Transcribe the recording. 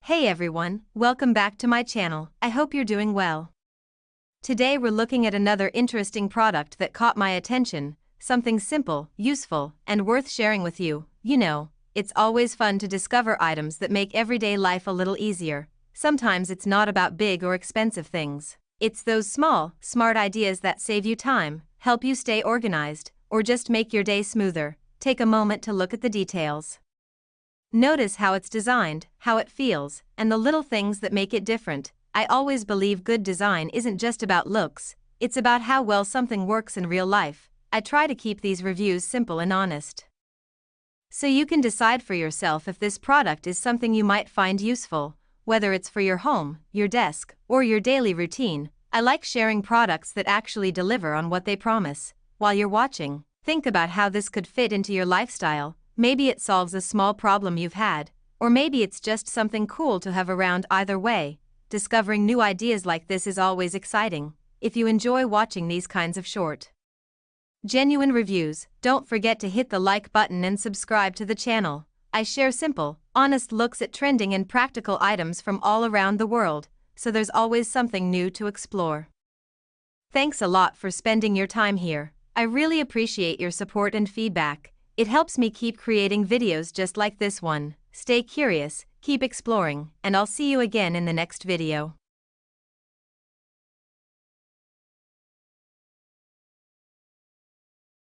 Hey everyone, welcome back to my channel. I hope you're doing well. Today we're looking at another interesting product that caught my attention, something simple, useful, and worth sharing with you. You know, it's always fun to discover items that make everyday life a little easier. Sometimes it's not about big or expensive things. It's those small, smart ideas that save you time, help you stay organized, or just make your day smoother. Take a moment to look at the details. Notice how it's designed, how it feels, and the little things that make it different. I always believe good design isn't just about looks, it's about how well something works in real life. I try to keep these reviews simple and honest, so you can decide for yourself if this product is something you might find useful, whether it's for your home, your desk, or your daily routine. I like sharing products that actually deliver on what they promise. While you're watching, think about how this could fit into your lifestyle. Maybe it solves a small problem you've had, or maybe it's just something cool to have around. Either way, discovering new ideas like this is always exciting. If you enjoy watching these kinds of short, genuine reviews, don't forget to hit the like button and subscribe to the channel. I share simple, honest looks at trending and practical items from all around the world, so there's always something new to explore. Thanks a lot for spending your time here. I really appreciate your support and feedback. It helps me keep creating videos just like this one. Stay curious, keep exploring, and I'll see you again in the next video.